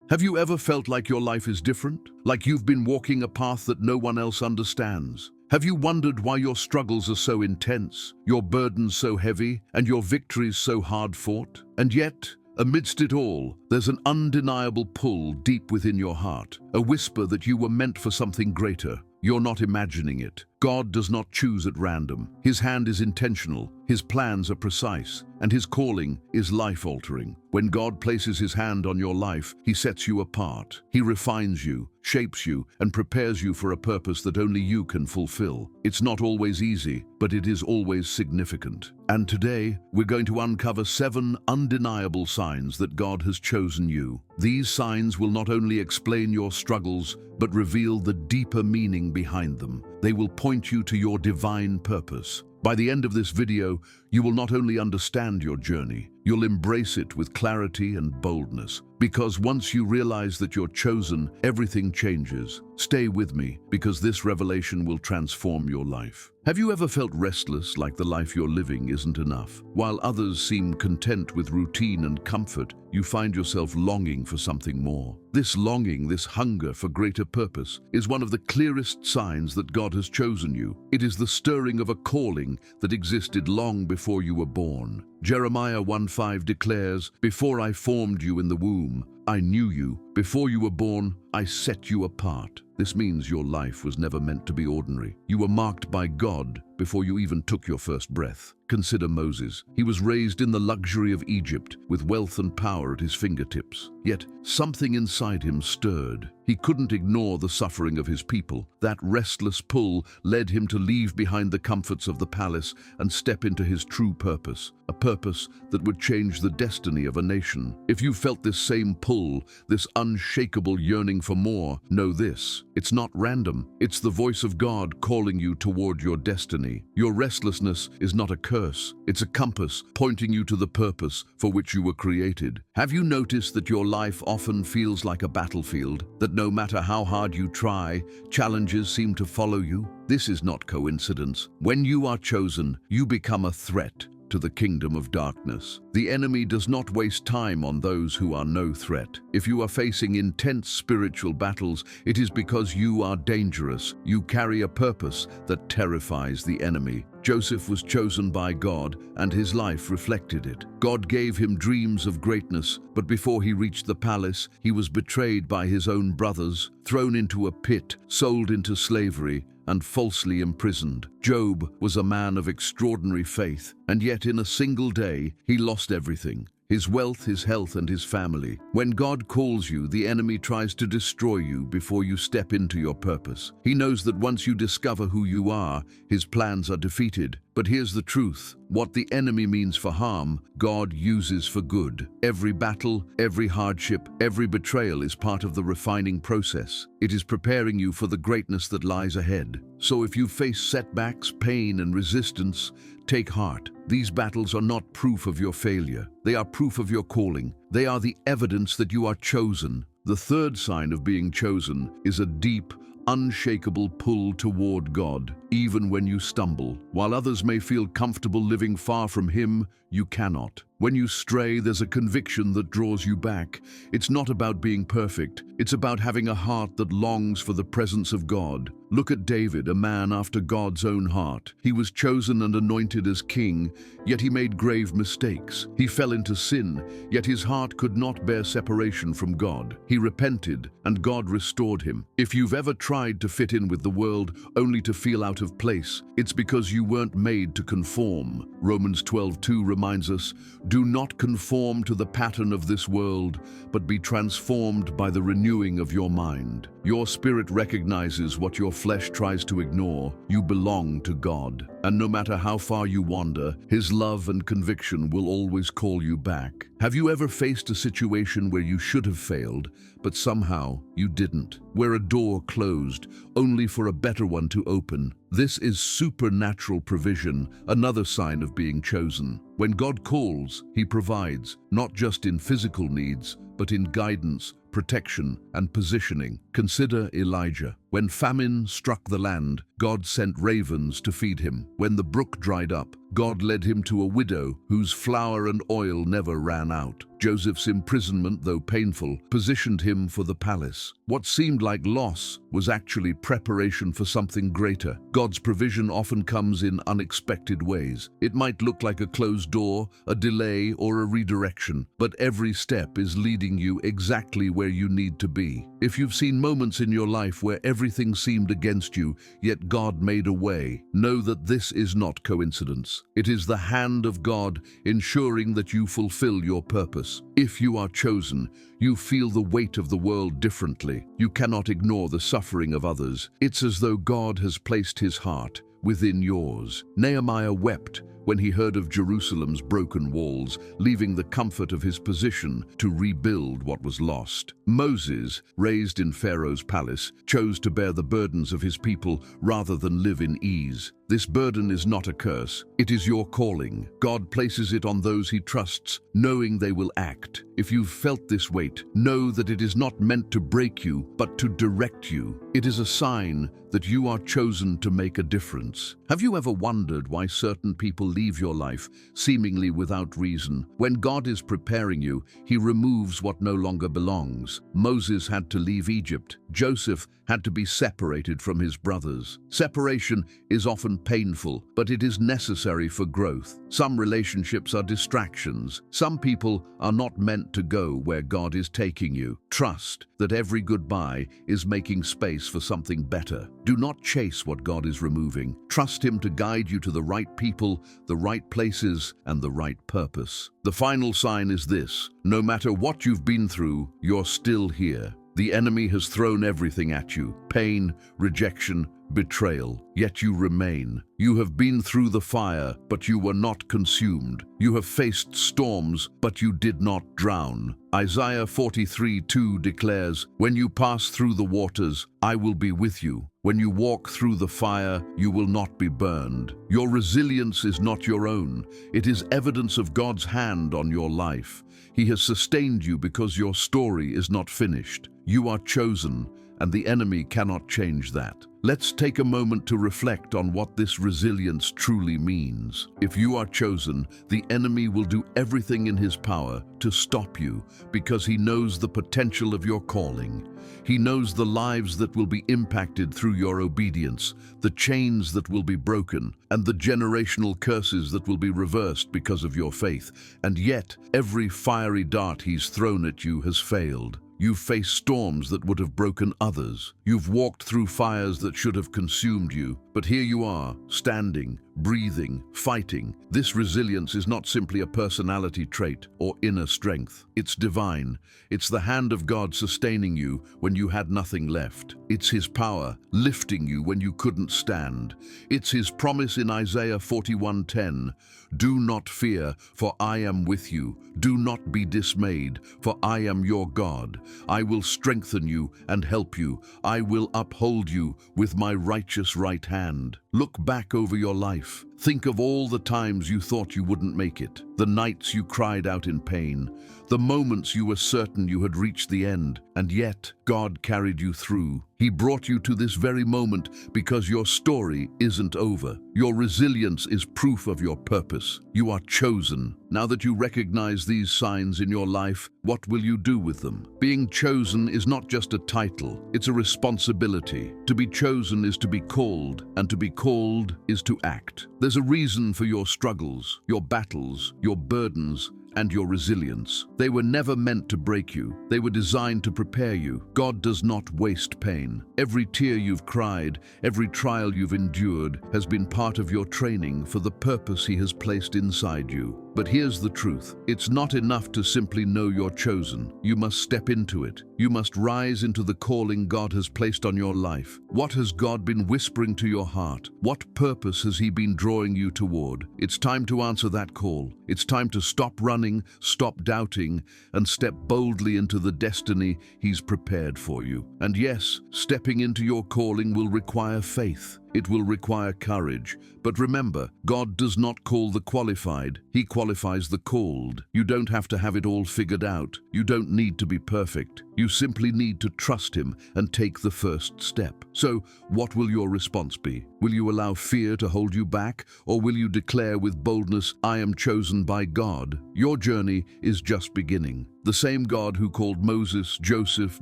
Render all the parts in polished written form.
Have you ever felt like your life is different? Like you've been walking a path that no one else understands? Have you wondered why your struggles are so intense, your burdens so heavy, and your victories so hard-fought? And yet, amidst it all, there's an undeniable pull deep within your heart, a whisper that you were meant for something greater. You're not imagining it. God does not choose at random. His hand is intentional, his plans are precise, and his calling is life-altering. When God places his hand on your life, he sets you apart. He refines you, shapes you, and prepares you for a purpose that only you can fulfill. It's not always easy, but it is always significant. And today, we're going to uncover 7 undeniable signs that God has chosen you. These signs will not only explain your struggles, but reveal the deeper meaning behind them. They will point you to your divine purpose. By the end of this video, you will not only understand your journey, you'll embrace it with clarity and boldness. Because once you realize that you're chosen, everything changes. Stay with me, because this revelation will transform your life. Have you ever felt restless, like the life you're living isn't enough? While others seem content with routine and comfort, you find yourself longing for something more. This longing, this hunger for greater purpose, is one of the clearest signs that God has chosen you. It is the stirring of a calling that existed long before you were born. Jeremiah 1:5 declares, "Before I formed you in the womb, I knew you. Before you were born, I set you apart." This means your life was never meant to be ordinary. You were marked by God before you even took your first breath. Consider Moses. He was raised in the luxury of Egypt, with wealth and power at his fingertips. Yet, something inside him stirred. He couldn't ignore the suffering of his people. That restless pull led him to leave behind the comforts of the palace and step into his true purpose, a purpose that would change the destiny of a nation. If you felt this same pull, this unshakable yearning for more, know this: it's not random. It's the voice of God calling you toward your destiny. Your restlessness is not a curse. It's a compass pointing you to the purpose for which you were created. Have you noticed that your life often feels like a battlefield? That no matter how hard you try, challenges seem to follow you? This is not coincidence. When you are chosen, you become a threat to the kingdom of darkness. The enemy does not waste time on those who are no threat. If you are facing intense spiritual battles, it is because you are dangerous. You carry a purpose that terrifies the enemy. Joseph was chosen by God, and his life reflected it. God gave him dreams of greatness, but before he reached the palace, he was betrayed by his own brothers, thrown into a pit, sold into slavery, and falsely imprisoned. Job was a man of extraordinary faith, and yet in a single day, he lost everything: his wealth, his health, and his family. When God calls you, the enemy tries to destroy you before you step into your purpose. He knows that once you discover who you are, his plans are defeated. But here's the truth: what the enemy means for harm, God uses for good. Every battle, every hardship, every betrayal is part of the refining process. It is preparing you for the greatness that lies ahead. So if you face setbacks, pain, and resistance, take heart. These battles are not proof of your failure. They are proof of your calling. They are the evidence that you are chosen. The third sign of being chosen is a deep, unshakable pull toward God, even when you stumble. While others may feel comfortable living far from Him, you cannot. When you stray, there's a conviction that draws you back. It's not about being perfect. It's about having a heart that longs for the presence of God. Look at David, a man after God's own heart. He was chosen and anointed as king, yet he made grave mistakes. He fell into sin, yet his heart could not bear separation from God. He repented, and God restored him. If you've ever tried to fit in with the world only to feel out of place, it's because you weren't made to conform. Romans 12:2 reminds us, "Do not conform to the pattern of this world, but be transformed by the renewing of your mind." Your spirit recognizes what your flesh tries to ignore. You belong to God, and no matter how far you wander, His love and conviction will always call you back. Have you ever faced a situation where you should have failed, but somehow you didn't? Where a door closed, only for a better one to open? This is supernatural provision, another sign of being chosen. When God calls, He provides, not just in physical needs, but in guidance, protection, and positioning. Consider Elijah. When famine struck the land, God sent ravens to feed him. When the brook dried up, God led him to a widow whose flour and oil never ran out. Joseph's imprisonment, though painful, positioned him for the palace. What seemed like loss was actually preparation for something greater. God's provision often comes in unexpected ways. It might look like a closed door, a delay, or a redirection, but every step is leading you exactly where you need to be. If you've seen moments in your life where everything seemed against you, yet God made a way, know that this is not coincidence. It is the hand of God ensuring that you fulfill your purpose. If you are chosen, you feel the weight of the world differently. You cannot ignore the suffering of others. It's as though God has placed his heart within yours. Nehemiah wept when he heard of Jerusalem's broken walls, leaving the comfort of his position to rebuild what was lost. Moses, raised in Pharaoh's palace, chose to bear the burdens of his people rather than live in ease. This burden is not a curse. It is your calling. God places it on those he trusts, knowing they will act. If you've felt this weight, know that it is not meant to break you, but to direct you. It is a sign that you are chosen to make a difference. Have you ever wondered why certain people leave your life, seemingly without reason? When God is preparing you, he removes what no longer belongs. Moses had to leave Egypt. Joseph had to be separated from his brothers. Separation is often painful, but it is necessary for growth. Some relationships are distractions. Some people are not meant to go where God is taking you. Trust that every goodbye is making space for something better. Do not chase what God is removing. Trust him to guide you to the right people, the right places, and the right purpose. The final sign is this: no matter what you've been through, you're still here. The enemy has thrown everything at you: pain, rejection, betrayal, yet you remain. You have been through the fire, but you were not consumed. You have faced storms, but you did not drown. Isaiah 43:2 declares, "When you pass through the waters, I will be with you. When you walk through the fire, you will not be burned." Your resilience is not your own. It is evidence of God's hand on your life. He has sustained you because your story is not finished. You are chosen, and the enemy cannot change that. Let's take a moment to reflect on what this resilience truly means. If you are chosen, the enemy will do everything in his power to stop you because he knows the potential of your calling. He knows the lives that will be impacted through your obedience, the chains that will be broken, and the generational curses that will be reversed because of your faith. And yet, every fiery dart he's thrown at you has failed. You've faced storms that would have broken others. You've walked through fires that should have consumed you. But here you are, standing, breathing, fighting. This resilience is not simply a personality trait or inner strength. It's divine. It's the hand of God sustaining you when you had nothing left. It's his power lifting you when you couldn't stand. It's his promise in Isaiah 41:10. "Do not fear, for I am with you. Do not be dismayed, for I am your God. I will strengthen you and help you. I will uphold you with my righteous right hand." Look back over your life. Think of all the times you thought you wouldn't make it, the nights you cried out in pain, the moments you were certain you had reached the end, and yet God carried you through. He brought you to this very moment because your story isn't over. Your resilience is proof of your purpose. You are chosen. Now that you recognize these signs in your life, what will you do with them? Being chosen is not just a title, it's a responsibility. To be chosen is to be called, and to be called is to act. There's a reason for your struggles, your battles, your burdens, and your resilience. They were never meant to break you. They were designed to prepare you. God does not waste pain. Every tear you've cried, every trial you've endured has been part of your training for the purpose he has placed inside you. But here's the truth. It's not enough to simply know you're chosen. You must step into it. You must rise into the calling God has placed on your life. What has God been whispering to your heart? What purpose has he been drawing you toward? It's time to answer that call. It's time to stop running, stop doubting, and step boldly into the destiny he's prepared for you. And yes, stepping into your calling will require faith. It will require courage. But remember, God does not call the qualified. He qualifies the called. You don't have to have it all figured out. You don't need to be perfect. You simply need to trust Him and take the first step. So, what will your response be? Will you allow fear to hold you back, or will you declare with boldness, "I am chosen by God"? Your journey is just beginning. The same God who called Moses, Joseph,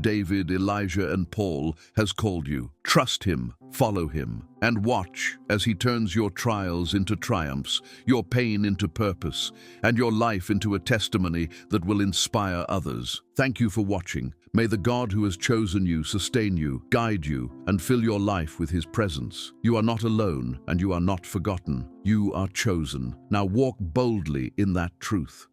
David, Elijah, and Paul has called you. Trust Him, follow Him, and watch as He turns your trials into triumphs, your pain into purpose, and your life into a testimony that will inspire others. Thank you for watching. May the God who has chosen you sustain you, guide you, and fill your life with His presence. You are not alone, and you are not forgotten. You are chosen. Now walk boldly in that truth.